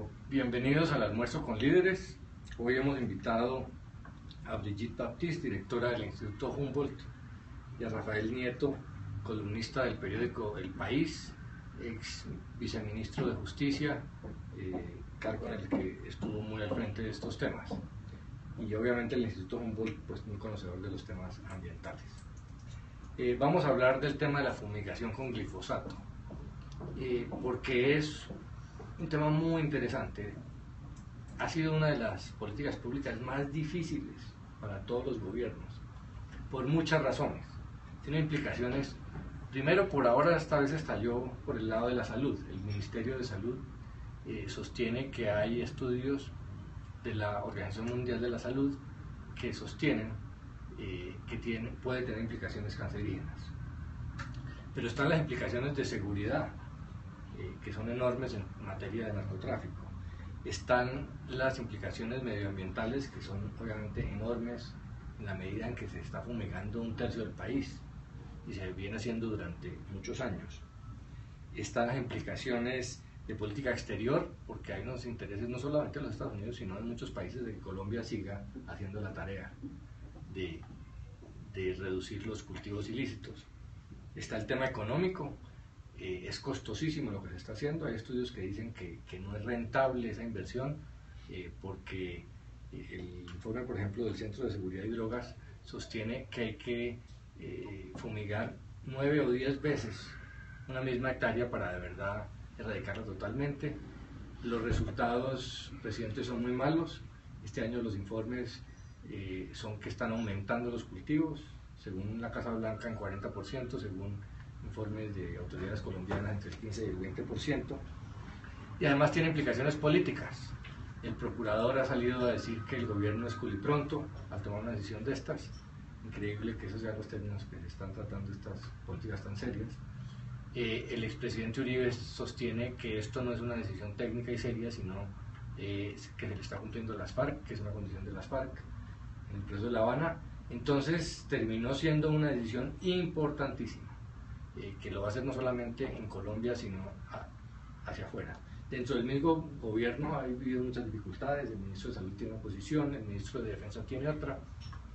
Bueno, bienvenidos al Almuerzo con Líderes. Hoy hemos invitado a Brigitte Baptiste, directora del Instituto Humboldt, y a Rafael Nieto, columnista del periódico El País, ex viceministro de Justicia, cargo en el que estuvo muy al frente de estos temas. Y obviamente el Instituto Humboldt, pues muy conocedor de los temas ambientales. Vamos a hablar del tema de la fumigación con glifosato, porque es un tema muy interesante. Ha sido una de las políticas públicas más difíciles para todos los gobiernos, por muchas razones. Tiene implicaciones, primero, por ahora esta vez estalló por el lado de la salud. El Ministerio de Salud sostiene que hay estudios de la Organización Mundial de la Salud que sostienen que puede tener implicaciones cancerígenas. Pero están las implicaciones de seguridad, que son enormes en materia de narcotráfico. Están las implicaciones medioambientales, que son obviamente enormes en la medida en que se está fumigando un tercio del país y se viene haciendo durante muchos años. Están las implicaciones de política exterior, porque hay unos intereses no solamente en los Estados Unidos, sino en muchos países de que Colombia siga haciendo la tarea de reducir los cultivos ilícitos. Está el tema económico. Es costosísimo lo que se está haciendo. Hay estudios que dicen que no es rentable esa inversión, porque el informe, por ejemplo, del Centro de Seguridad y Drogas sostiene que hay que fumigar 9 o 10 veces una misma hectárea para de verdad erradicarla totalmente. Los resultados recientes son muy malos. Este año los informes son que están aumentando los cultivos, según la Casa Blanca en 40%, según informes de autoridades colombianas entre el 15 y el 20%, y además tiene implicaciones políticas. El procurador ha salido a decir que el gobierno es culipronto al tomar una decisión de estas. Increíble que esos sean los términos que se están tratando estas políticas tan serias. El expresidente Uribe sostiene que esto no es una decisión técnica y seria, sino que se le está cumpliendo las FARC, que es una condición de las FARC en el proceso de La Habana. Entonces terminó siendo una decisión importantísima, que lo va a hacer no solamente en Colombia, sino hacia afuera. Dentro del mismo gobierno ha habido muchas dificultades. El ministro de Salud tiene una posición, el ministro de Defensa tiene otra.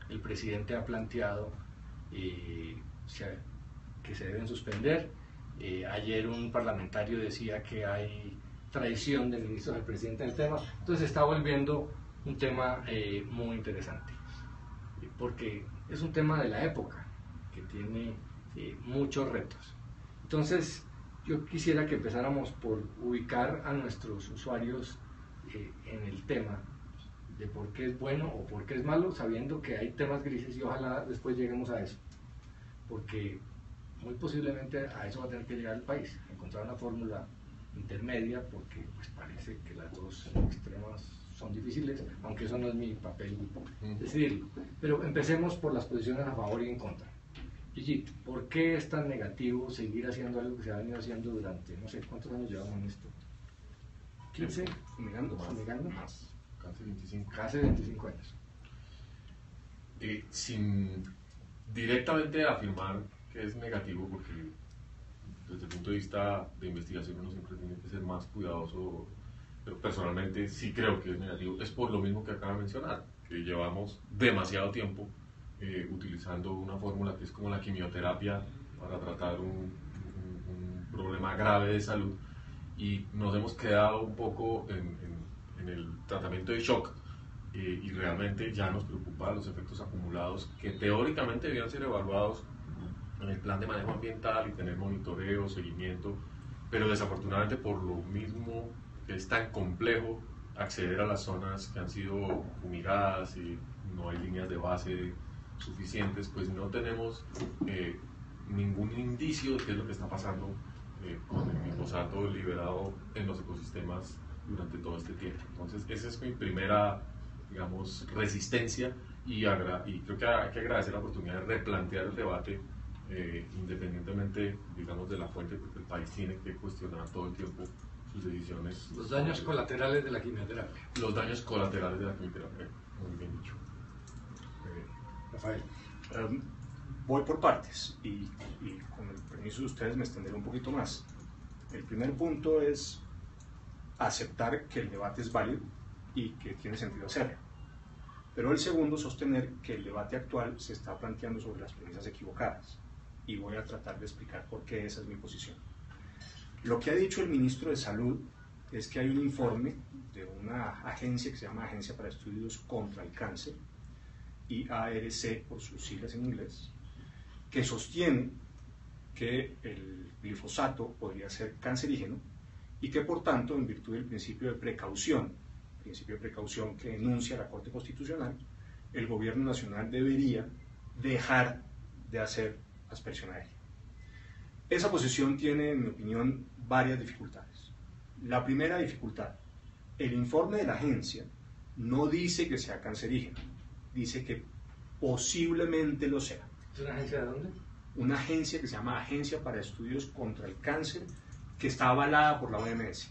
El presidente ha planteado que se deben suspender. Ayer un parlamentario decía que hay traición del ministro del presidente en el tema. Entonces se está volviendo un tema muy interesante, porque es un tema de la época que tiene muchos retos. Entonces yo quisiera que empezáramos por ubicar a nuestros usuarios en el tema de por qué es bueno o por qué es malo, sabiendo que hay temas grises, y ojalá después lleguemos a eso, porque muy posiblemente a eso va a tener que llegar el país, encontrar una fórmula intermedia, porque pues parece que las dos extremas son difíciles, aunque eso no es mi papel decidirlo. Pero empecemos por las posiciones a favor y en contra. Gigi, ¿por qué es tan negativo seguir haciendo algo que se ha venido haciendo durante, no sé, cuántos años llevamos en esto? 15, fumigando más. Casi 25 años. Sin directamente afirmar que es negativo, porque desde el punto de vista de investigación uno siempre tiene que ser más cuidadoso, pero personalmente sí creo que es negativo. Es por lo mismo que acaba de mencionar, que llevamos demasiado tiempo utilizando una fórmula que es como la quimioterapia para tratar un problema grave de salud, y nos hemos quedado un poco en el tratamiento de shock, y realmente ya nos preocupan los efectos acumulados que teóricamente debían ser evaluados en el plan de manejo ambiental y tener monitoreo, seguimiento, pero desafortunadamente por lo mismo que es tan complejo acceder a las zonas que han sido fumigadas y no hay líneas de base suficientes, pues no tenemos ningún indicio de qué es lo que está pasando con el glifosato liberado en los ecosistemas durante todo este tiempo. Entonces esa es mi primera, digamos, resistencia, y creo que hay que agradecer la oportunidad de replantear el debate independientemente, digamos, de la fuente, porque el país tiene que cuestionar todo el tiempo sus decisiones. Los daños colaterales de la quimioterapia. Los daños colaterales de la quimioterapia, muy bien dicho. Rafael. Voy por partes y con el permiso de ustedes me extenderé un poquito más. El primer punto es aceptar que el debate es válido y que tiene sentido hacerlo. Pero el segundo, sostener que el debate actual se está planteando sobre las premisas equivocadas. Y voy a tratar de explicar por qué esa es mi posición. Lo que ha dicho el ministro de Salud es que hay un informe de una agencia que se llama Agencia para Estudios contra el Cáncer, IARC por sus siglas en inglés, que sostiene que el glifosato podría ser cancerígeno y que por tanto, en virtud del principio de precaución que enuncia la Corte Constitucional, el gobierno nacional debería dejar de hacer aspersión aérea. Esa posición tiene, en mi opinión, varias dificultades. La primera dificultad, el informe de la agencia no dice que sea cancerígeno, dice que posiblemente lo sea. ¿Es una agencia de dónde? Una agencia que se llama Agencia para Estudios contra el Cáncer, que está avalada por la OMS.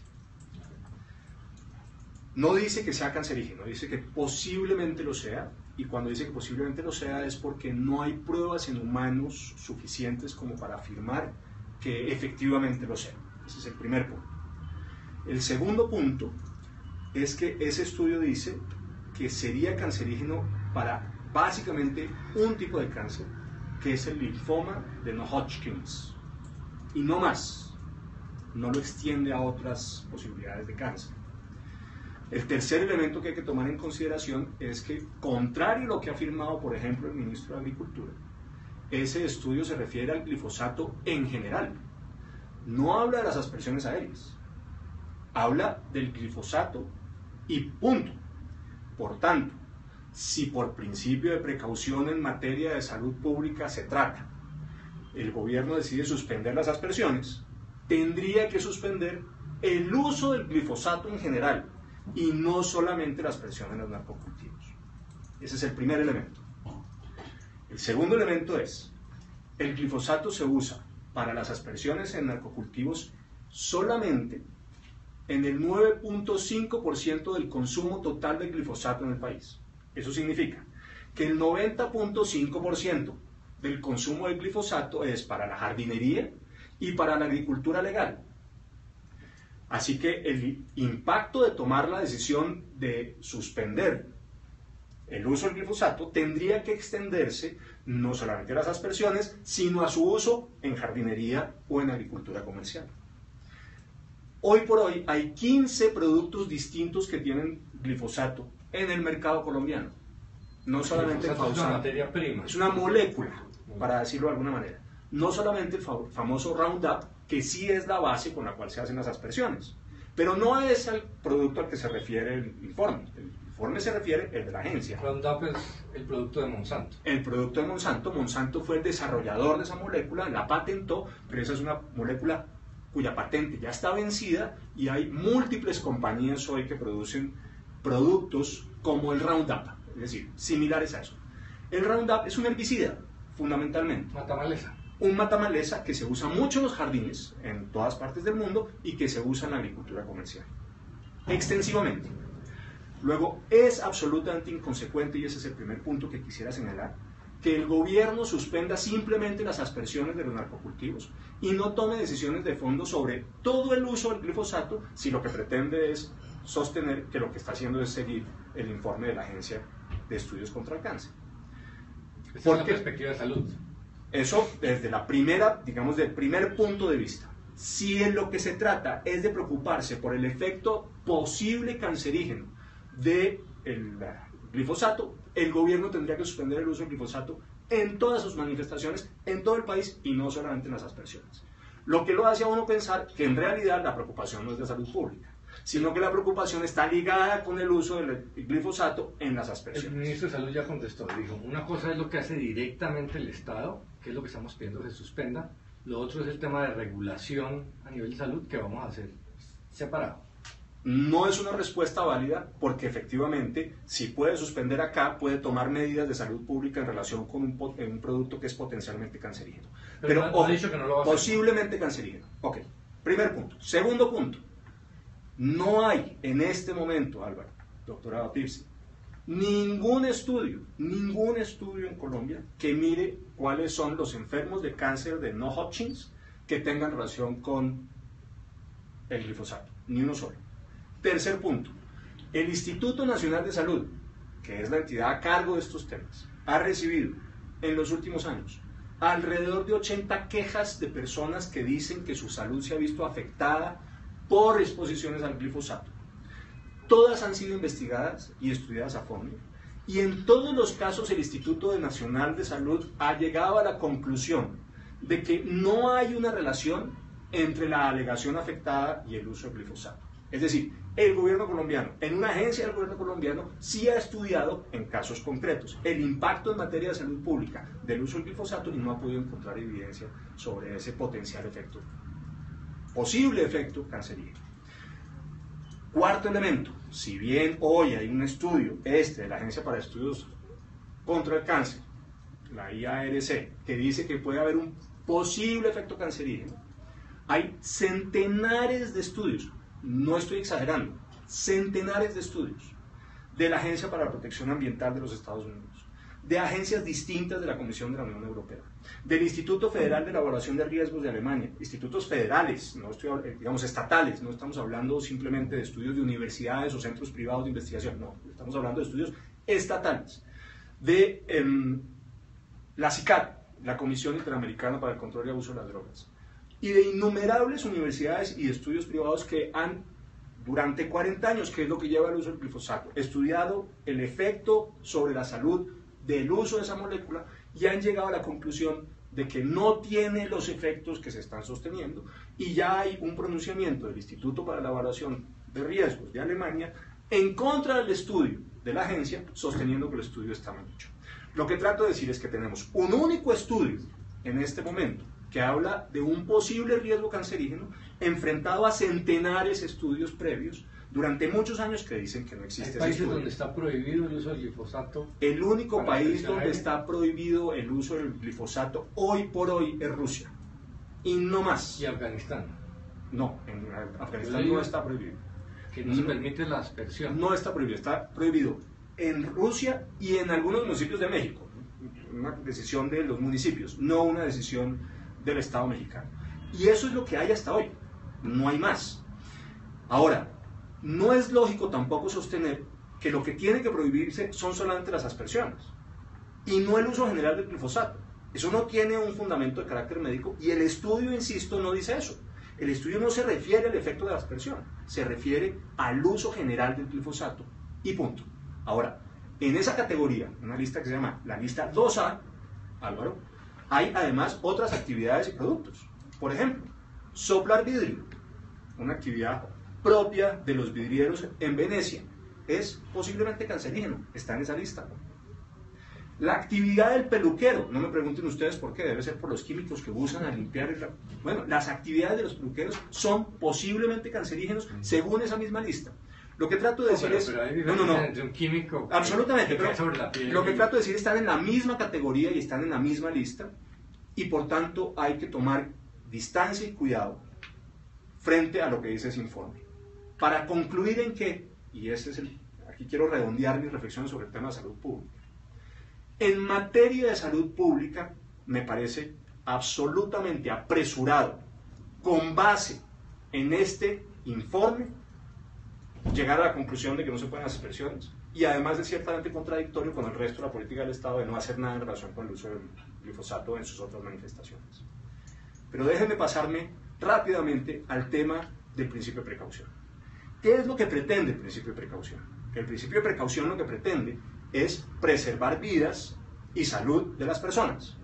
No dice que sea cancerígeno, dice que posiblemente lo sea, y cuando dice que posiblemente lo sea es porque no hay pruebas en humanos suficientes como para afirmar que efectivamente lo sea. Ese es el primer punto. El segundo punto es que ese estudio dice que sería cancerígeno para básicamente un tipo de cáncer, que es el linfoma de No-Hodgkins, y no más, no lo extiende a otras posibilidades de cáncer. El tercer elemento que hay que tomar en consideración es que, contrario a lo que ha afirmado, por ejemplo, el ministro de Agricultura, ese estudio se refiere al glifosato en general. No habla de las aspersiones aéreas, habla del glifosato y punto. Por tanto, si por principio de precaución en materia de salud pública se trata, el gobierno decide suspender las aspersiones, tendría que suspender el uso del glifosato en general y no solamente la aspersión en los narcocultivos. Ese es el primer elemento. El segundo elemento es, el glifosato se usa para las aspersiones en narcocultivos solamente en el 9.5% del consumo total de glifosato en el país. Eso significa que el 90.5% del consumo de glifosato es para la jardinería y para la agricultura legal. Así que el impacto de tomar la decisión de suspender el uso del glifosato tendría que extenderse no solamente a las aspersiones, sino a su uso en jardinería o en agricultura comercial. Hoy por hoy hay 15 productos distintos que tienen glifosato en el mercado colombiano. No solamente el glifosato es una Fausan, materia prima. es una molécula, para decirlo de alguna manera. No solamente el famoso Roundup, que sí es la base con la cual se hacen las aspersiones, pero no es el producto al que se refiere el informe. El informe se refiere el de la agencia. Roundup es el producto de Monsanto. El producto de Monsanto. Monsanto fue el desarrollador de esa molécula, la patentó, pero esa es una molécula cuya patente ya está vencida y hay múltiples compañías hoy que producen productos como el Roundup, es decir, similares a eso. El Roundup es un herbicida, fundamentalmente. Matamaleza. Un matamaleza que se usa mucho en los jardines en todas partes del mundo y que se usa en la agricultura comercial extensivamente. Luego, es absolutamente inconsecuente, y ese es el primer punto que quisiera señalar, que el gobierno suspenda simplemente las aspersiones de los narcocultivos y no tome decisiones de fondo sobre todo el uso del glifosato si lo que pretende es sostener que lo que está haciendo es seguir el informe de la Agencia de Estudios contra el Cáncer. Esta es la perspectiva de salud. Eso desde la primera, digamos, del primer punto de vista. Si en lo que se trata es de preocuparse por el efecto posible cancerígeno del glifosato, el gobierno tendría que suspender el uso del glifosato en todas sus manifestaciones, en todo el país y no solamente en las aspersiones. Lo que lo hace a uno pensar que en realidad la preocupación no es de salud pública, sino que la preocupación está ligada con el uso del glifosato en las aspersiones. El ministro de Salud ya contestó, dijo, una cosa es lo que hace directamente el Estado, que es lo que estamos pidiendo que se suspenda, lo otro es el tema de regulación a nivel de salud que vamos a hacer separado. No es una respuesta válida porque efectivamente, si puede suspender acá, puede tomar medidas de salud pública en relación con un producto que es potencialmente cancerígeno. Pero no ha dicho que no lo va a hacer. Posiblemente cancerígeno. Ok, primer punto. Segundo punto. No hay en este momento, Álvaro, doctorado Tipsy, ningún estudio en Colombia que mire cuáles son los enfermos de cáncer de No-Hodgkins que tengan relación con el glifosato. Ni uno solo. Tercer punto, el Instituto Nacional de Salud, que es la entidad a cargo de estos temas, ha recibido en los últimos años alrededor de 80 quejas de personas que dicen que su salud se ha visto afectada por exposiciones al glifosato. Todas han sido investigadas y estudiadas a fondo, y en todos los casos el Instituto Nacional de Salud ha llegado a la conclusión de que no hay una relación entre la alegación afectada y el uso del glifosato. Es decir, el gobierno colombiano, en una agencia del gobierno colombiano, sí ha estudiado en casos concretos el impacto en materia de salud pública del uso del glifosato y no ha podido encontrar evidencia sobre ese potencial efecto, posible efecto cancerígeno. Cuarto elemento, si bien hoy hay un estudio, de la Agencia para Estudios contra el Cáncer, la IARC, que dice que puede haber un posible efecto cancerígeno, hay centenares de estudios, no estoy exagerando, centenares de estudios de la Agencia para la Protección Ambiental de los Estados Unidos, de agencias distintas de la Comisión de la Unión Europea, del Instituto Federal de Elaboración de Riesgos de Alemania, institutos federales, no digamos estatales, no estamos hablando simplemente de estudios de universidades o centros privados de investigación, no, estamos hablando de estudios estatales, de la CICAR, la Comisión Interamericana para el Control y Abuso de las Drogas, y de innumerables universidades y estudios privados que han, durante 40 años, que es lo que lleva el uso del glifosato, estudiado el efecto sobre la salud del uso de esa molécula y han llegado a la conclusión de que no tiene los efectos que se están sosteniendo, y ya hay un pronunciamiento del Instituto para la Evaluación de Riesgos de Alemania en contra del estudio de la agencia, sosteniendo que el estudio está mal hecho. Lo que trato de decir es que tenemos un único estudio en este momento que habla de un posible riesgo cancerígeno enfrentado a centenares de estudios previos durante muchos años que dicen que no existe ese países estudio. donde está prohibido el uso del glifosato. El único país donde aire. está prohibido el uso del glifosato hoy por hoy es Rusia, y no más. Y Afganistán, No, en Afganistán no está prohibido. que no se permite la aspersión. No está prohibido, está prohibido en Rusia y en algunos municipios de México. Una decisión de los municipios, no una decisión del Estado mexicano. Y eso es lo que hay hasta hoy, no hay más. Ahora, no es lógico tampoco sostener que lo que tiene que prohibirse son solamente las aspersiones y no el uso general del glifosato. Eso no tiene un fundamento de carácter médico y el estudio, insisto, no dice eso. El estudio no se refiere al efecto de la aspersión, se refiere al uso general del glifosato y punto. Ahora, en esa categoría, una lista que se llama la lista 2A, Álvaro, hay además otras actividades y productos. Por ejemplo, soplar vidrio, una actividad propia de los vidrieros en Venecia, es posiblemente cancerígeno, está en esa lista. La actividad del peluquero, no me pregunten ustedes por qué, debe ser por los químicos que usan a limpiar Bueno, las actividades de los peluqueros son posiblemente cancerígenos según esa misma lista. Lo que trato de decir es... Pero hay no. entre un químico Absolutamente, que pero cae sobre la piel lo que trato de decir es están en la misma categoría y están en la misma lista, y por tanto hay que tomar distancia y cuidado frente a lo que dice ese informe. Para concluir en que, y aquí quiero redondear mis reflexiones sobre el tema de salud pública, en materia de salud pública me parece absolutamente apresurado, con base en este informe, llegar a la conclusión de que no se pueden hacer aspersiones, y además es ciertamente contradictorio con el resto de la política del Estado de no hacer nada en relación con el uso del glifosato en sus otras manifestaciones. Pero déjenme pasarme rápidamente al tema del principio de precaución. ¿Qué es lo que pretende el principio de precaución? El principio de precaución lo que pretende es preservar vidas y salud de las personas.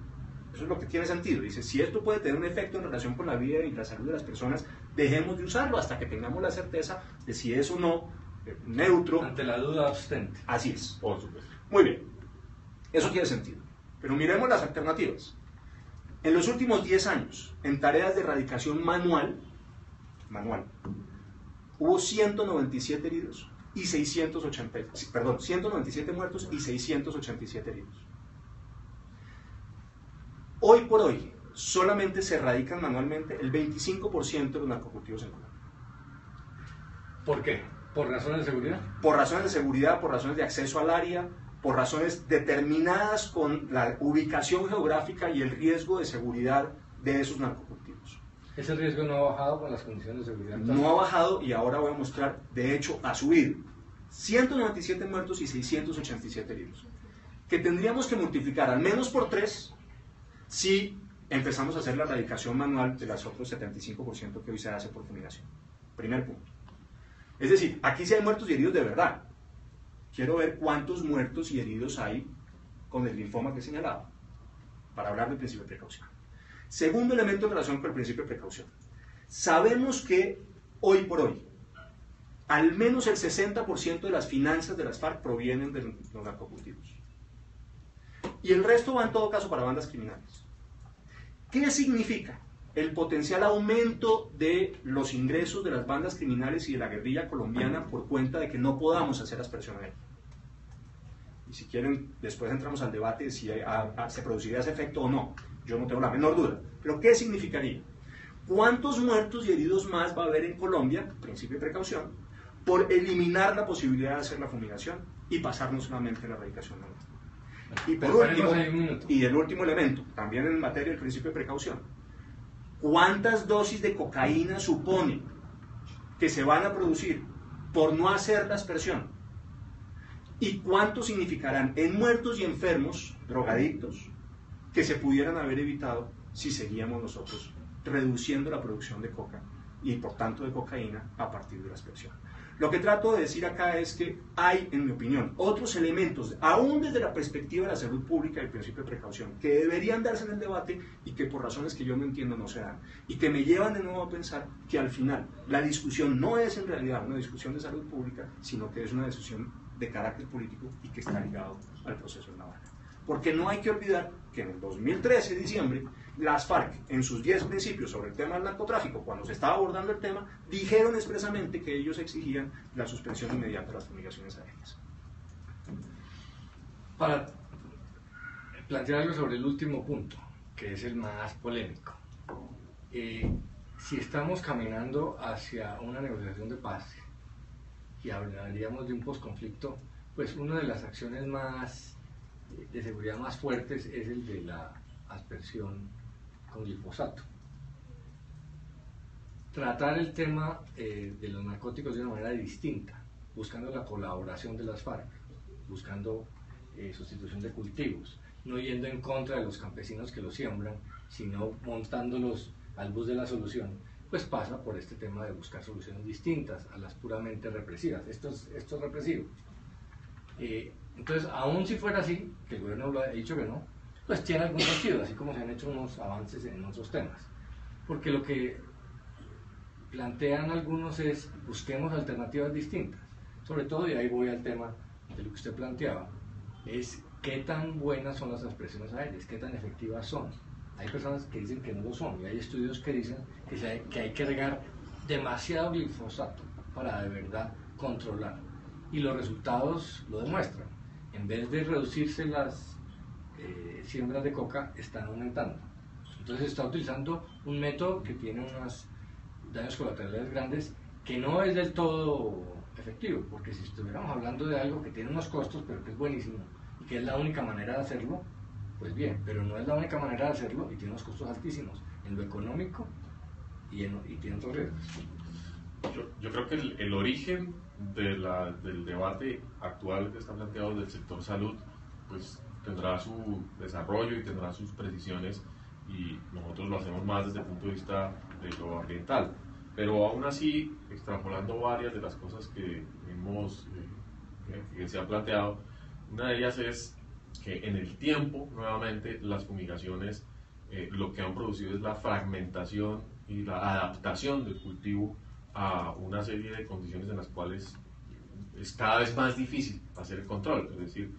Eso es lo que tiene sentido. Dice, si esto puede tener un efecto en relación con la vida y la salud de las personas, dejemos de usarlo hasta que tengamos la certeza de si es o no neutro. Ante la duda, abstente. Así es. Por supuesto. Muy bien. Eso tiene sentido. Pero miremos las alternativas. En los últimos 10 años, en tareas de erradicación manual, hubo 197 heridos y 197 muertos y 687 heridos. Hoy por hoy, solamente se erradican manualmente el 25% de los narcocultivos en Colombia. ¿Por qué? ¿Por razones de seguridad? Por razones de seguridad, por razones de acceso al área, por razones determinadas con la ubicación geográfica y el riesgo de seguridad de esos narcocultivos. Ese riesgo no ha bajado con las condiciones de seguridad. No ha bajado y ahora voy a mostrar, de hecho, ha subido. 197 muertos y 687 heridos. Que tendríamos que multiplicar al menos por 3 si empezamos a hacer la erradicación manual de los otros 75% que hoy se hace por fumigación. Primer punto. Es decir, aquí sí hay muertos y heridos de verdad. Quiero ver cuántos muertos y heridos hay con el linfoma que he señalado, para hablar del principio de precaución. Segundo elemento en relación con el principio de precaución. Sabemos que hoy por hoy, al menos el 60% de las finanzas de las FARC provienen de los narcocultivos. Y el resto va en todo caso para bandas criminales. ¿Qué significa el potencial aumento de los ingresos de las bandas criminales y de la guerrilla colombiana por cuenta de que no podamos hacer aspersión a él? Y si quieren, después entramos al debate de si se produciría ese efecto o no. Yo no tengo la menor duda. Pero ¿qué significaría? ¿Cuántos muertos y heridos más va a haber en Colombia, principio de precaución, por eliminar la posibilidad de hacer la fumigación y pasarnos solamente a la erradicación manual? Y por último, y el último elemento, también en materia del principio de precaución, ¿cuántas dosis de cocaína supone que se van a producir por no hacer la aspersión? ¿Y cuánto significarán en muertos y enfermos, drogadictos, que se pudieran haber evitado si seguíamos nosotros reduciendo la producción de coca y por tanto de cocaína a partir de la aspersión? Lo que trato de decir acá es que hay, en mi opinión, otros elementos, aún desde la perspectiva de la salud pública y el principio de precaución, que deberían darse en el debate y que por razones que yo no entiendo no se dan, y que me llevan de nuevo a pensar que al final la discusión no es en realidad una discusión de salud pública, sino que es una discusión de carácter político y que está ligado al proceso de Navarra. Porque no hay que olvidar que en el 2013, diciembre, las FARC, en sus 10 principios sobre el tema del narcotráfico, cuando se estaba abordando el tema, dijeron expresamente que ellos exigían la suspensión inmediata de las fumigaciones aéreas. Para plantear algo sobre el último punto, que es el más polémico, si estamos caminando hacia una negociación de paz y hablaríamos de un posconflicto, pues una de las acciones más de seguridad más fuertes es el de la aspersión con glifosato. Tratar el tema de los narcóticos de una manera distinta, buscando la colaboración de las FARC, buscando sustitución de cultivos, no yendo en contra de los campesinos que los siembran, sino montándolos al bus de la solución, pues pasa por este tema de buscar soluciones distintas a las puramente represivas. Esto es represivo. Entonces, aún si fuera así, que el gobierno lo ha dicho que no, pues tiene algún sentido, así como se han hecho unos avances en otros temas. Porque lo que plantean algunos es, busquemos alternativas distintas. Sobre todo, y ahí voy al tema de lo que usted planteaba, es qué tan buenas son las aspersiones aéreas, qué tan efectivas son. Hay personas que dicen que no lo son, y hay estudios que dicen que hay que regar demasiado glifosato para de verdad controlar. Y los resultados lo demuestran. En vez de reducirse las siembras de coca, están aumentando. Entonces se está utilizando un método que tiene unos daños colaterales grandes, que no es del todo efectivo, porque si estuviéramos hablando de algo que tiene unos costos, pero que es buenísimo, y que es la única manera de hacerlo, pues bien, pero no es la única manera de hacerlo y tiene unos costos altísimos en lo económico y tiene otros riesgos. Yo creo que el origen del debate actual que está planteado del sector salud, pues tendrá su desarrollo y tendrá sus precisiones, y nosotros lo hacemos más desde el punto de vista de lo ambiental. Pero aún así, extrapolando varias de las cosas que se han planteado, una de ellas es que en el tiempo, nuevamente, las fumigaciones lo que han producido es la fragmentación y la adaptación del cultivo a una serie de condiciones en las cuales es cada vez más difícil hacer el control. Es decir,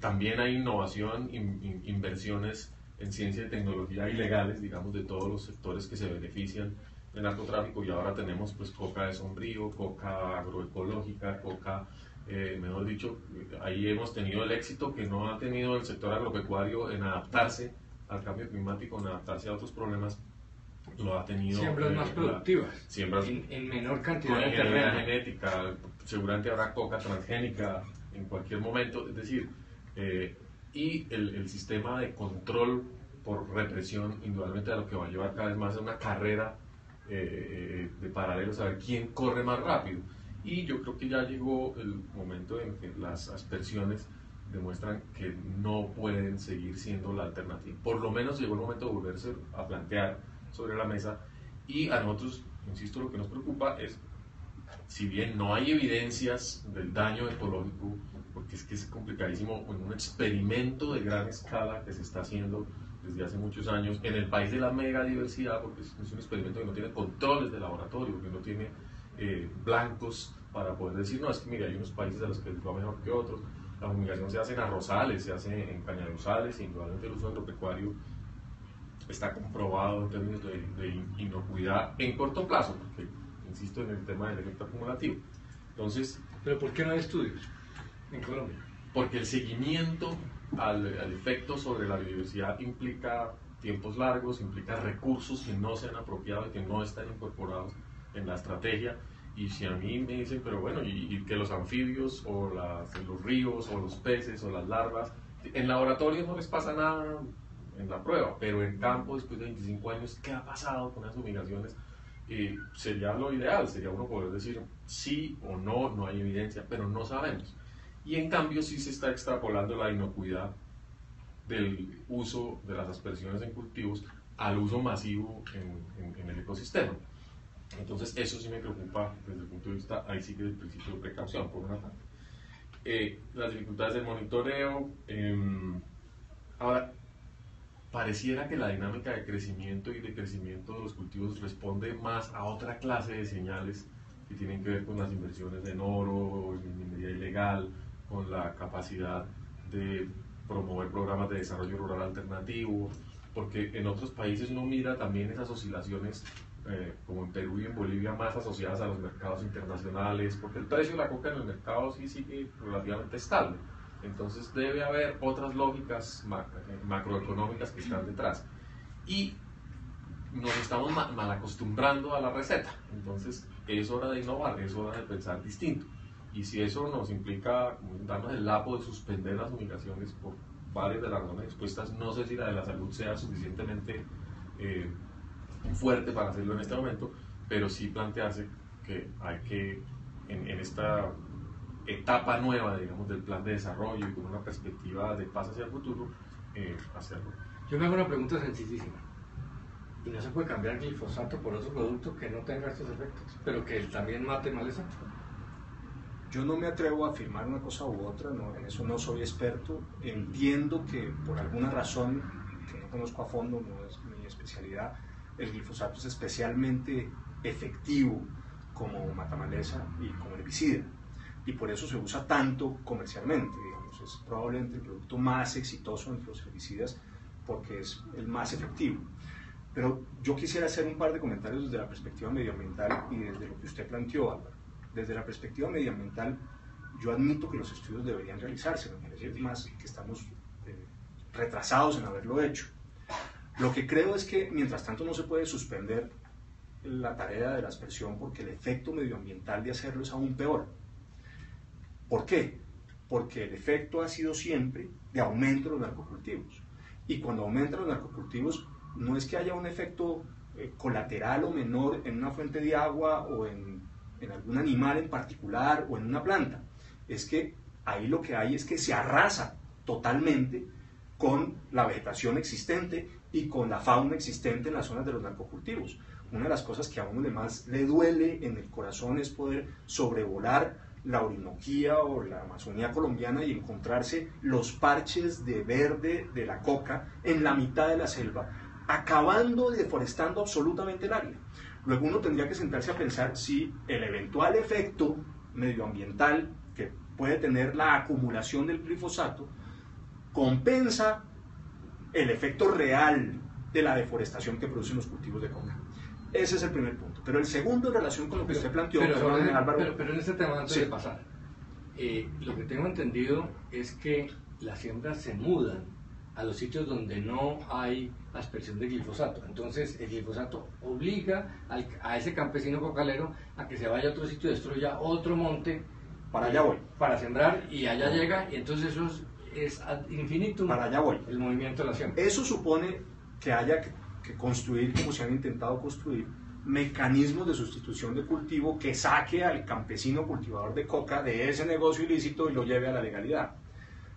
también hay innovación, inversiones en ciencia y tecnología ilegales, digamos, de todos los sectores que se benefician del narcotráfico, y ahora tenemos pues coca de sombrío, coca agroecológica, coca, mejor dicho, ahí hemos tenido el éxito que no ha tenido el sector agropecuario en adaptarse al cambio climático, en adaptarse a otros problemas. Lo ha tenido siembras más productivas, siembras en menor cantidad de ingeniería terreno genética, seguramente habrá coca transgénica en cualquier momento, es decir, y el sistema de control por represión indudablemente a lo que va a llevar cada vez más a una carrera de paralelos a ver quién corre más rápido. Y yo creo que ya llegó el momento en que las aspersiones demuestran que no pueden seguir siendo la alternativa. Por lo menos llegó el momento de volverse a plantear sobre la mesa, y a nosotros, insisto, lo que nos preocupa es, si bien no hay evidencias del daño ecológico, porque es que es complicadísimo, en un experimento de gran escala que se está haciendo desde hace muchos años en el país de la megadiversidad, porque es un experimento que no tiene controles de laboratorio, que no tiene blancos para poder decir, no, es que mira, hay unos países a los que les va mejor que otros. La fumigación se hace en arrozales, se hace en cañaduzales, y indudablemente el uso agropecuario está comprobado en términos de inocuidad en corto plazo, porque insisto en el tema del efecto acumulativo. Entonces, ¿pero por qué no hay estudios en Colombia? Porque el seguimiento al efecto sobre la biodiversidad implica tiempos largos, implica recursos que no se han apropiado y que no están incorporados en la estrategia. Y si a mí me dicen, pero bueno, y que los anfibios o los ríos o los peces o las larvas, en laboratorio no les pasa nada en la prueba, pero en campo, después de 25 años, ¿qué ha pasado con las fumigaciones? Sería lo ideal, sería uno poder decir sí o no, no hay evidencia, pero no sabemos. Y en cambio sí se está extrapolando la inocuidad del uso de las aspersiones en cultivos al uso masivo en el ecosistema. Entonces eso sí me preocupa desde el punto de vista, ahí sí que del principio de precaución, por una parte. Las dificultades del monitoreo. Ahora, pareciera que la dinámica de crecimiento y decrecimiento de los cultivos responde más a otra clase de señales que tienen que ver con las inversiones en oro, en minería ilegal, con la capacidad de promover programas de desarrollo rural alternativo, porque en otros países uno mira también esas oscilaciones, como en Perú y en Bolivia, más asociadas a los mercados internacionales, porque el precio de la coca en el mercado sí sigue relativamente estable. Entonces debe haber otras lógicas macroeconómicas que están detrás. Y nos estamos mal acostumbrando a la receta. Entonces es hora de innovar, es hora de pensar distinto. Y si eso nos implica darnos el lapo de suspender las fumigaciones por varias de las razones expuestas, no sé si la de la salud sea suficientemente fuerte para hacerlo en este momento, pero sí plantearse que hay que, en esta etapa nueva, digamos, del plan de desarrollo y con una perspectiva de paz hacia el futuro, hacerlo. Yo me hago una pregunta sencillísima. ¿Y no se puede cambiar el glifosato por otro producto que no tenga estos efectos, pero que también mate maleza? Yo no me atrevo a afirmar una cosa u otra, no, en eso no soy experto. Entiendo que por alguna razón que no conozco a fondo, no es mi especialidad, el glifosato es especialmente efectivo como matamaleza y como herbicida, y por eso se usa tanto comercialmente, digamos. Es probablemente el producto más exitoso entre los herbicidas porque es el más efectivo. Pero yo quisiera hacer un par de comentarios desde la perspectiva medioambiental y desde lo que usted planteó, Álvaro. Desde la perspectiva medioambiental, yo admito que los estudios deberían realizarse, me parece más que estamos retrasados en haberlo hecho. Lo que creo es que, mientras tanto, no se puede suspender la tarea de la aspersión porque el efecto medioambiental de hacerlo es aún peor. ¿Por qué? Porque el efecto ha sido siempre de aumento de los narcocultivos. Y cuando aumentan los narcocultivos, no es que haya un efecto colateral o menor en una fuente de agua o en algún animal en particular o en una planta. Es que ahí lo que hay es que se arrasa totalmente con la vegetación existente y con la fauna existente en las zonas de los narcocultivos. Una de las cosas que a uno más le duele en el corazón es poder sobrevolar la Orinoquía o la Amazonía colombiana y encontrarse los parches de verde de la coca en la mitad de la selva, acabando y deforestando absolutamente el área. Luego uno tendría que sentarse a pensar si el eventual efecto medioambiental que puede tener la acumulación del glifosato compensa el efecto real de la deforestación que producen los cultivos de coca. Ese es el primer punto. Pero el segundo, en relación con lo que usted planteó, pero en este tema, antes de pasar, lo que tengo entendido es que las siembras se mudan a los sitios donde no hay aspersión de glifosato. Entonces el glifosato obliga a ese campesino cocalero a que se vaya a otro sitio, destruya otro monte para allá voy, para sembrar, y allá llega, y entonces eso es ad infinitum, para allá voy, el movimiento de la siembra. Eso supone que haya que construir, como se han intentado construir, mecanismos de sustitución de cultivo que saque al campesino cultivador de coca de ese negocio ilícito y lo lleve a la legalidad.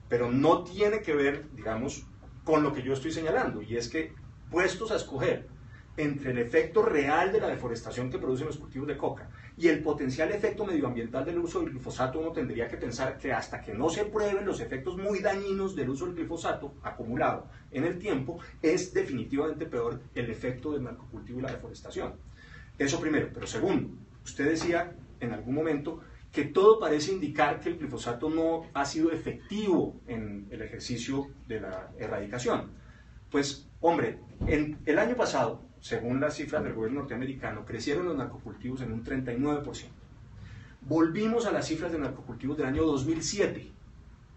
Pero no tiene que ver, digamos, con lo que yo estoy señalando, y es que puestos a escoger entre el efecto real de la deforestación que producen los cultivos de coca y el potencial efecto medioambiental del uso del glifosato, uno tendría que pensar que hasta que no se prueben los efectos muy dañinos del uso del glifosato acumulado en el tiempo, es definitivamente peor el efecto del narcocultivo y la deforestación. Eso primero. Pero segundo, usted decía en algún momento que todo parece indicar que el glifosato no ha sido efectivo en el ejercicio de la erradicación. Pues, hombre, en el año pasado, según las cifras del gobierno norteamericano, crecieron los narcocultivos en un 39%. Volvimos a las cifras de narcocultivos del año 2007.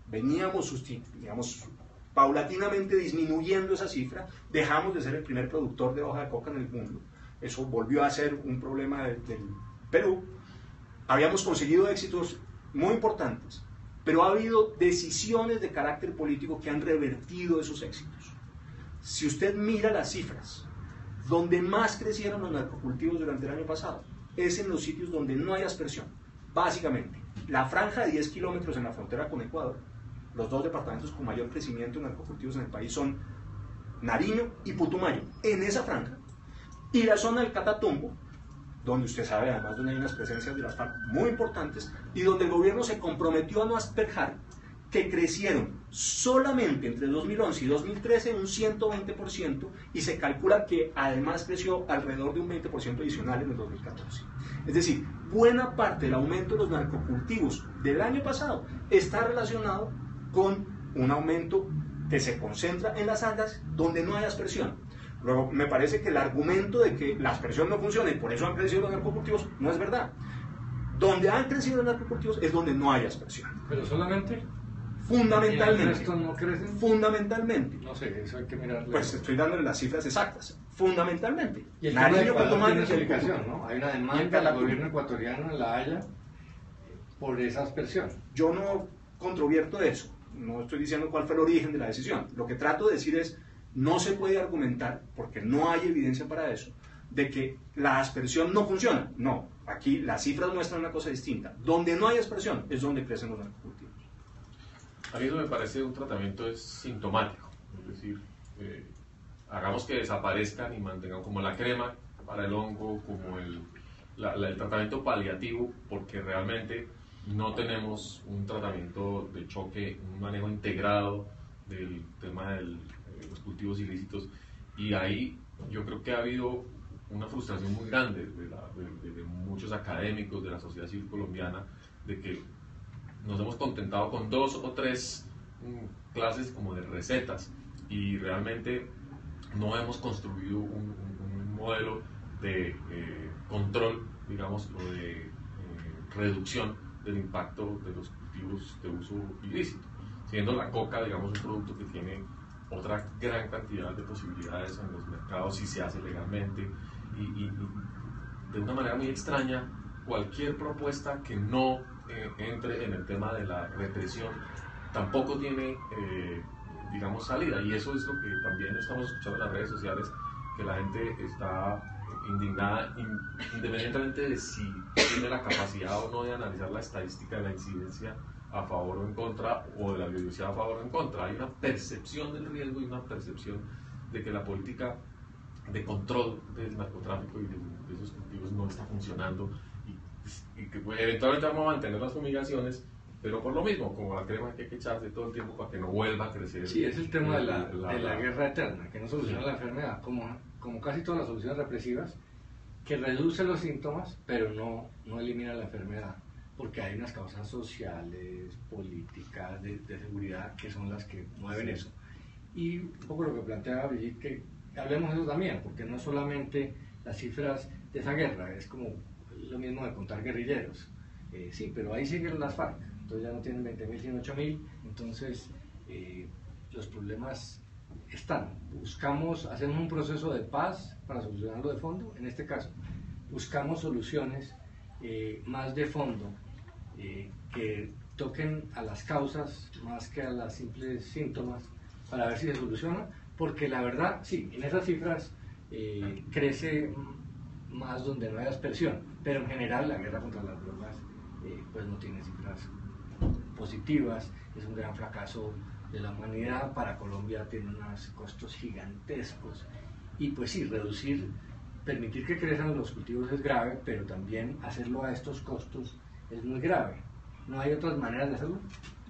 Veníamos, digamos, paulatinamente disminuyendo esa cifra, dejamos de ser el primer productor de hoja de coca en el mundo. Eso volvió a ser un problema del Perú. Habíamos conseguido éxitos muy importantes, pero ha habido decisiones de carácter político que han revertido esos éxitos. Si usted mira las cifras, donde más crecieron los narcocultivos durante el año pasado es en los sitios donde no hay aspersión. Básicamente, la franja de 10 kilómetros en la frontera con Ecuador, los dos departamentos con mayor crecimiento en narcocultivos en el país son Nariño y Putumayo, en esa franja, y la zona del Catatumbo, donde usted sabe además donde hay unas presencias de las FARC muy importantes y donde el gobierno se comprometió a no asperjar, que crecieron solamente entre 2011 y 2013 un 120% y se calcula que además creció alrededor de un 20% adicional en el 2014. Es decir, buena parte del aumento de los narcocultivos del año pasado está relacionado con un aumento que se concentra en las áreas donde no hay aspersión. Luego, me parece que el argumento de que la aspersión no funciona y por eso han crecido los narcocultivos no es verdad. Donde han crecido los narcocultivos es donde no hay aspersión. ¿Pero solamente? Fundamentalmente. ¿Y el resto no crecen? Fundamentalmente. No sé, eso hay que mirarlo. Pues estoy dándole las cifras exactas. Fundamentalmente. Y el Nariño, tiene Putumayo, explicación, ¿no? Hay una demanda del gobierno ecuatoriano en La Haya por esa aspersión. Yo no controvierto eso. No estoy diciendo cuál fue el origen de la decisión. Lo que trato de decir es, no se puede argumentar, porque no hay evidencia para eso, de que la aspersión no funciona. No, aquí las cifras muestran una cosa distinta. Donde no hay aspersión es donde crecen los narcocultivos. A mí eso me parece un tratamiento es sintomático, es decir, hagamos que desaparezcan y mantengamos como la crema para el hongo, como el tratamiento paliativo, porque realmente no tenemos un tratamiento de choque, un manejo integrado del tema de los cultivos ilícitos, y ahí yo creo que ha habido una frustración muy grande de muchos académicos de la sociedad civil colombiana, de que nos hemos contentado con 2 o 3 clases como de recetas y realmente no hemos construido un modelo de control, digamos, o de reducción del impacto de los cultivos de uso ilícito, siendo la coca, digamos, un producto que tiene otra gran cantidad de posibilidades en los mercados si se hace legalmente y de una manera muy extraña cualquier propuesta que no entre en el tema de la represión tampoco tiene digamos salida, y eso es lo que también estamos escuchando en las redes sociales, que la gente está indignada independientemente de si tiene la capacidad o no de analizar la estadística de la incidencia a favor o en contra, o de la biodiversidad a favor o en contra. Hay una percepción del riesgo y una percepción de que la política de control del narcotráfico y de esos cultivos no está funcionando, y que eventualmente vamos a mantener las fumigaciones, pero por lo mismo, como la crema que hay que echarse todo el tiempo para que no vuelva a crecer. Sí, es el tema de la guerra eterna, que no soluciona la enfermedad, como casi todas las soluciones represivas, que reduce los síntomas, pero no elimina la enfermedad, porque hay unas causas sociales, políticas, de seguridad, que son las que mueven eso. Y un poco lo que planteaba Brigitte, que hablemos de eso también, porque no solamente las cifras de esa guerra, es como lo mismo de contar guerrilleros. Sí, pero ahí siguen las FARC, entonces ya no tienen 20.000 sino 8.000, entonces los problemas están. Hacemos un proceso de paz para solucionarlo de fondo, en este caso buscamos soluciones más de fondo, que toquen a las causas más que a las simples síntomas, para ver si se soluciona, porque la verdad, sí, en esas cifras crece más donde no hay aspersión, pero en general la guerra contra las drogas pues no tiene cifras positivas, es un gran fracaso de la humanidad. Para Colombia tiene unos costos gigantescos y pues sí, permitir que crezcan los cultivos es grave, pero también hacerlo a estos costos es muy grave. ¿No hay otras maneras de hacerlo?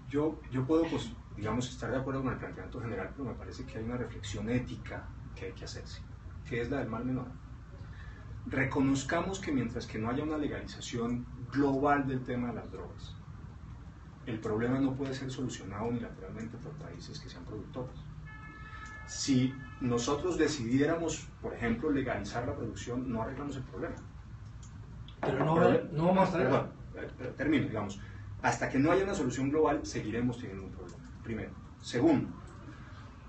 Yo puedo, pues, digamos, estar de acuerdo con el planteamiento general, pero me parece que hay una reflexión ética que hay que hacerse, que es la del mal menor. Reconozcamos que mientras que no haya una legalización global del tema de las drogas, el problema no puede ser solucionado unilateralmente por países que sean productores. Si nosotros decidiéramos, por ejemplo, legalizar la producción, no arreglamos el problema. Pero no vamos a estar... Perdón, termino, digamos. Hasta que no haya una solución global, seguiremos teniendo un problema, primero. Segundo,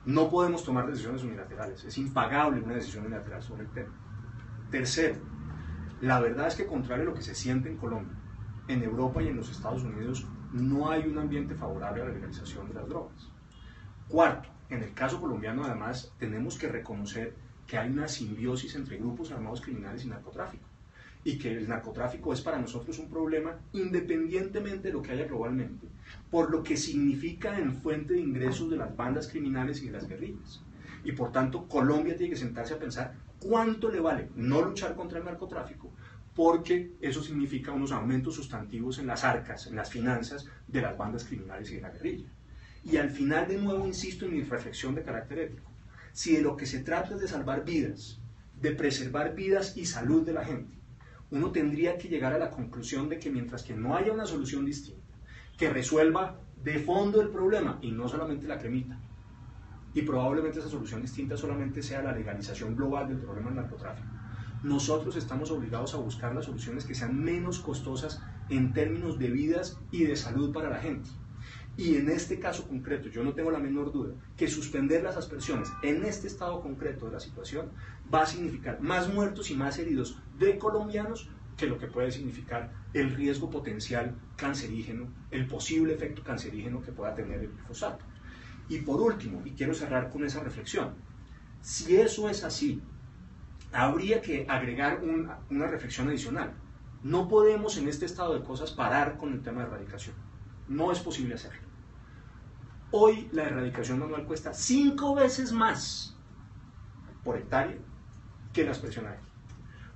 no podemos tomar decisiones unilaterales. Es impagable una decisión unilateral sobre el tema. Tercero, la verdad es que contrario a lo que se siente en Colombia, en Europa y en los Estados Unidos, no hay un ambiente favorable a la legalización de las drogas. Cuarto, en el caso colombiano, además, tenemos que reconocer que hay una simbiosis entre grupos armados criminales y narcotráfico, y que el narcotráfico es para nosotros un problema independientemente de lo que haya globalmente, por lo que significa en fuente de ingresos de las bandas criminales y de las guerrillas. Y por tanto, Colombia tiene que sentarse a pensar cuánto le vale no luchar contra el narcotráfico, porque eso significa unos aumentos sustantivos en las arcas, en las finanzas de las bandas criminales y de la guerrilla. Y al final, de nuevo, insisto en mi reflexión de carácter ético. Si de lo que se trata es de salvar vidas, de preservar vidas y salud de la gente, uno tendría que llegar a la conclusión de que mientras que no haya una solución distinta, que resuelva de fondo el problema y no solamente la cremita, y probablemente esa solución distinta solamente sea la legalización global del problema del narcotráfico, nosotros estamos obligados a buscar las soluciones que sean menos costosas en términos de vidas y de salud para la gente. Y en este caso concreto, yo no tengo la menor duda que suspender las aspersiones en este estado concreto de la situación va a significar más muertos y más heridos de colombianos que lo que puede significar el riesgo potencial cancerígeno, el posible efecto cancerígeno que pueda tener el glifosato. Y por último, y quiero cerrar con esa reflexión, si eso es así, habría que agregar una reflexión adicional. No podemos en este estado de cosas parar con el tema de erradicación. No es posible hacerlo. Hoy la erradicación manual cuesta 5 veces más por hectárea que la aspersión aérea.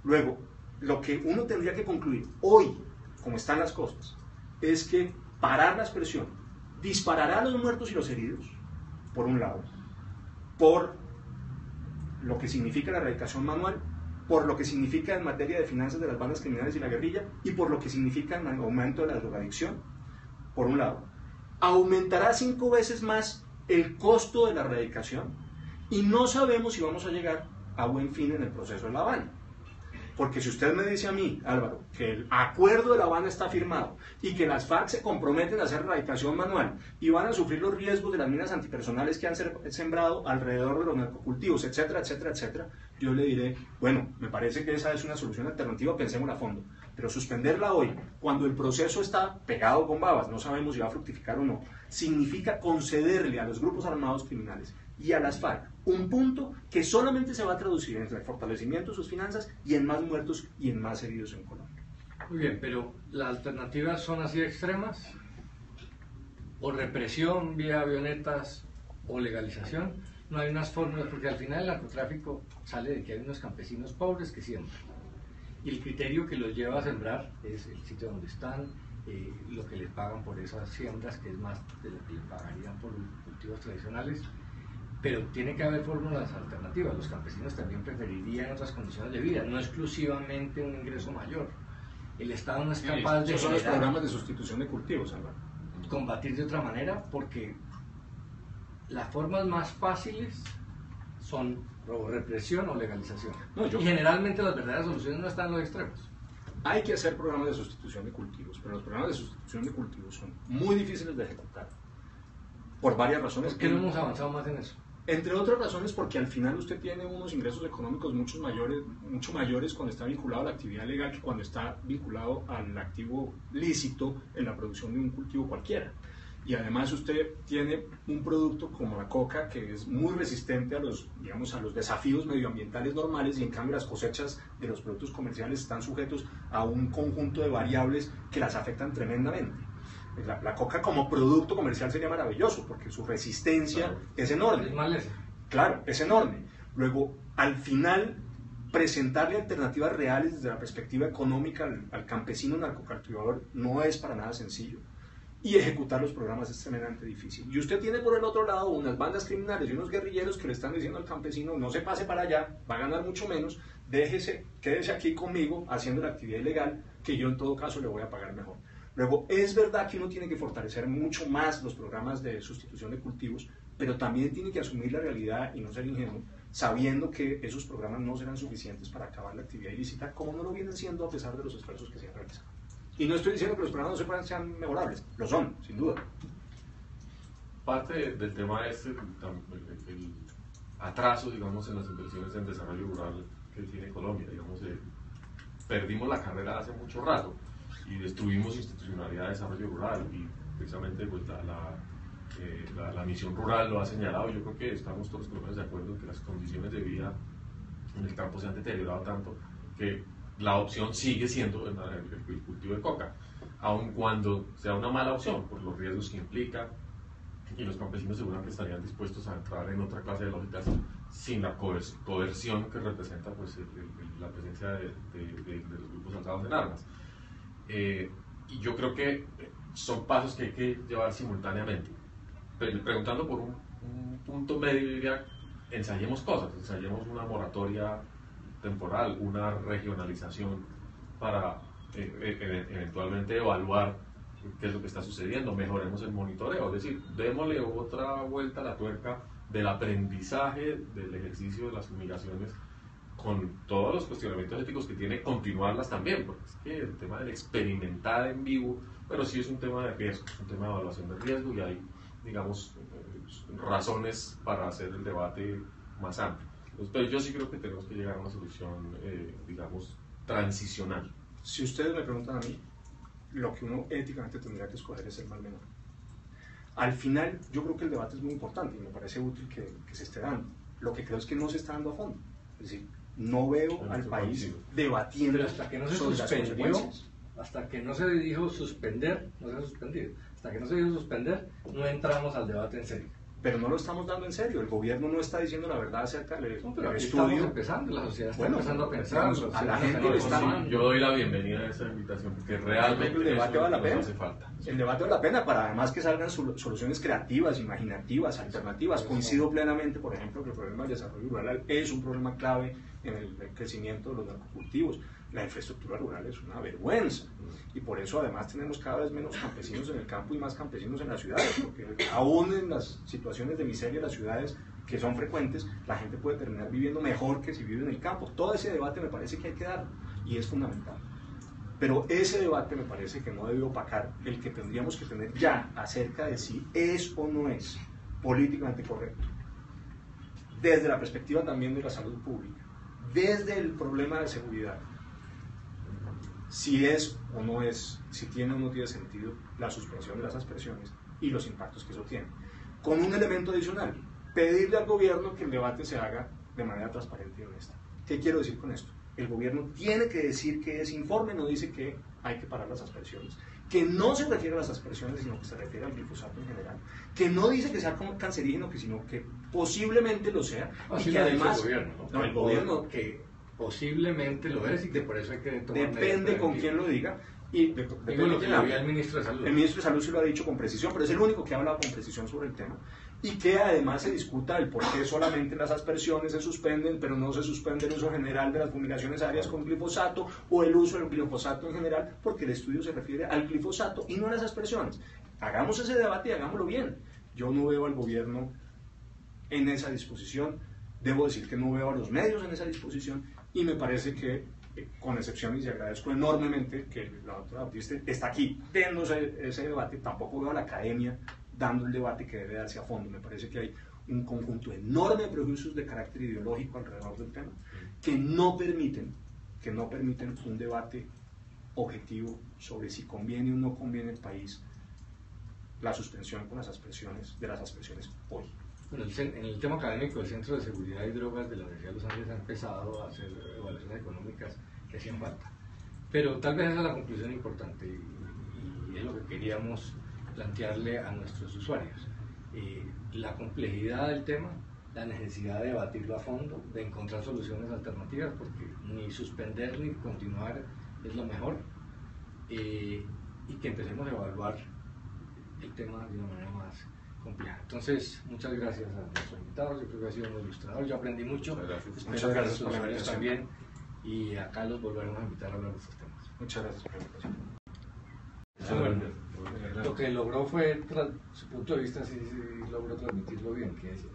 Luego, lo que uno tendría que concluir hoy, como están las cosas, es que parar la aspersión disparará a los muertos y los heridos, por un lado, por lo que significa la erradicación manual, por lo que significa en materia de finanzas de las bandas criminales y la guerrilla, y por lo que significa el aumento de la drogadicción, por un lado. Aumentará 5 veces más el costo de la erradicación y no sabemos si vamos a llegar a buen fin en el proceso de La Habana. Porque si usted me dice a mí, Álvaro, que el acuerdo de La Habana está firmado y que las FARC se comprometen a hacer erradicación manual y van a sufrir los riesgos de las minas antipersonales que han sembrado alrededor de los narcocultivos, etcétera, etcétera, etcétera, yo le diré, bueno, me parece que esa es una solución alternativa, pensémosla a fondo. Pero suspenderla hoy, cuando el proceso está pegado con babas, no sabemos si va a fructificar o no, significa concederle a los grupos armados criminales y a las FARC un punto que solamente se va a traducir en el fortalecimiento de sus finanzas y en más muertos y en más heridos en Colombia. Muy bien, pero ¿las alternativas son así extremas? ¿O represión vía avionetas o legalización? No hay unas fórmulas, porque al final el narcotráfico sale de que hay unos campesinos pobres que siembran. Y el criterio que los lleva a sembrar es el sitio donde están, lo que les pagan por esas siembras, que es más de lo que les pagarían por cultivos tradicionales. Pero tiene que haber fórmulas alternativas. Los campesinos también preferirían otras condiciones de vida, no exclusivamente un ingreso mayor. El Estado no es capaz de son los programas de sustitución de cultivos, Álvaro. Combatir de otra manera, porque las formas más fáciles son o represión o legalización. Y generalmente las verdaderas soluciones no están en los extremos. Hay que hacer programas de sustitución de cultivos, pero los programas de sustitución de cultivos son muy difíciles de ejecutar, por varias razones. ¿Por qué no hemos avanzado más en eso? Entre otras razones porque al final usted tiene unos ingresos económicos mucho mayores cuando está vinculado a la actividad legal que cuando está vinculado al activo lícito en la producción de un cultivo cualquiera. y además usted tiene un producto como la coca que es muy resistente a los, digamos, a los desafíos medioambientales normales, y en cambio las cosechas de los productos comerciales están sujetos a un conjunto de variables que las afectan tremendamente. La coca como producto comercial sería maravilloso porque su resistencia es enorme. Claro, es enorme. Luego, al final, presentarle alternativas reales desde la perspectiva económica al campesino narcocultivador no es para nada sencillo, y ejecutar los programas es tremendamente difícil. Y usted tiene por el otro lado unas bandas criminales y unos guerrilleros que le están diciendo al campesino: no se pase para allá, va a ganar mucho menos, quédese aquí conmigo haciendo la actividad ilegal, que yo en todo caso le voy a pagar mejor. Luego, es verdad que uno tiene que fortalecer mucho más los programas de sustitución de cultivos, pero también tiene que asumir la realidad y no ser ingenuo, sabiendo que esos programas no serán suficientes para acabar la actividad ilícita, como no lo vienen siendo a pesar de los esfuerzos que se han realizado. Y no estoy diciendo que los programas no sean mejorables, lo son, sin duda. Parte del tema es el atraso, digamos, en las inversiones en desarrollo rural que tiene Colombia. Digamos, perdimos la carrera hace mucho rato y destruimos institucionalidad de desarrollo rural, y precisamente pues, la misión rural lo ha señalado. Yo creo que estamos todos de acuerdo en que las condiciones de vida en el campo se han deteriorado tanto que la opción sigue siendo el cultivo de coca, aun cuando sea una mala opción por los riesgos que implica, y los campesinos seguramente estarían dispuestos a entrar en otra clase de lógicas sin la coerción que representa pues, la presencia de los grupos alzados en armas. Y yo creo que son pasos que hay que llevar simultáneamente. Preguntando por un punto medio, diría: ensayemos cosas, ensayemos una moratoria temporal, una regionalización para eventualmente evaluar qué es lo que está sucediendo, mejoremos el monitoreo, es decir, démosle otra vuelta a la tuerca del aprendizaje del ejercicio de las fumigaciones, con todos los cuestionamientos éticos que tiene continuarlas también, porque es que el tema del experimentar en vivo, pero sí es un tema de riesgo, es un tema de evaluación de riesgo, y hay, digamos, razones para hacer el debate más amplio. Pero yo sí creo que tenemos que llegar a una solución, digamos, transicional. Si ustedes me preguntan a mí, lo que uno éticamente tendría que escoger es el mal menor. Al final, yo creo que el debate es muy importante y me parece útil que se esté dando. Lo que creo es que no se está dando a fondo. Es decir, no veo al país debatiendo. Pero hasta que no se suspendió, hasta que no se dijo suspender, no se ha suspendido. Hasta que no se dijo suspender, no entramos al debate en serio. Pero no lo estamos dando en serio. El gobierno no está diciendo la verdad acerca del estudio. Estamos empezando, la sociedad está empezando a pensar. A la gente le está... Yo doy la bienvenida a esa invitación, porque realmente el debate vale la pena. Hace falta. El debate vale la pena, para además que salgan soluciones creativas, imaginativas, alternativas. Coincido plenamente, por ejemplo, que el problema del desarrollo rural es un problema clave en el crecimiento de los narcocultivos. La infraestructura rural es una vergüenza, y por eso además tenemos cada vez menos campesinos en el campo y más campesinos en las ciudades, porque aún en las situaciones de miseria de las ciudades, que son frecuentes, la gente puede terminar viviendo mejor que si vive en el campo. Todo ese debate me parece que hay que darlo, y es fundamental. Pero ese debate me parece que no debe opacar el que tendríamos que tener ya acerca de si es o no es políticamente correcto, desde la perspectiva también de la salud pública, desde el problema de seguridad, si es o no es, si tiene o no tiene sentido la suspensión de las aspersiones y los impactos que eso tiene. Con un elemento adicional: pedirle al gobierno que el debate se haga de manera transparente y honesta. ¿Qué quiero decir con esto? El gobierno tiene que decir que ese informe no dice que hay que parar las aspersiones, que no se refiere a las aspersiones, sino que se refiere al glifosato en general, que no dice que sea cancerígeno, sino que posiblemente lo sea, y que además el gobierno que posiblemente lo es, y que por eso hay que tomar depende con quién lo diga, y depende lo que había el ministro de Salud. El ministro de Salud sí lo ha dicho con precisión, pero es el único que ha hablado con precisión sobre el tema, y que además se discuta el por qué solamente las aspersiones se suspenden, pero no se suspende el uso general de las fumigaciones aéreas con glifosato, o el uso del glifosato en general, porque el estudio se refiere al glifosato y no a las aspersiones. Hagamos ese debate y hagámoslo bien. Yo no veo al gobierno en esa disposición, debo decir que no veo a los medios en esa disposición, y me parece que, con excepciones, y agradezco enormemente que la doctora Batiste está aquí dando ese debate, tampoco veo a la academia dando el debate que debe darse a fondo. Me parece que hay un conjunto enorme de prejuicios de carácter ideológico alrededor del tema que no permiten un debate objetivo sobre si conviene o no conviene al país la suspensión con las aspersiones, de las aspersiones hoy. Bueno, en el tema académico, el Centro de Seguridad y Drogas de la Universidad de los Andes ha empezado a hacer evaluaciones económicas que hacían falta. Pero tal vez esa es la conclusión importante y es lo que queríamos plantearle a nuestros usuarios. La complejidad del tema, la necesidad de debatirlo a fondo, de encontrar soluciones alternativas, porque ni suspender ni continuar es lo mejor, y que empecemos a evaluar el tema de una manera más compleja. Entonces, muchas gracias a nuestros invitados, yo creo que ha sido muy ilustrador, yo aprendí mucho, Muchas gracias por por la usuarios invitación. también, y acá los volveremos a invitar a hablar de estos temas. Muchas gracias por la invitación. Bueno, lo que logró fue, su punto de vista, sí logró transmitirlo bien, que es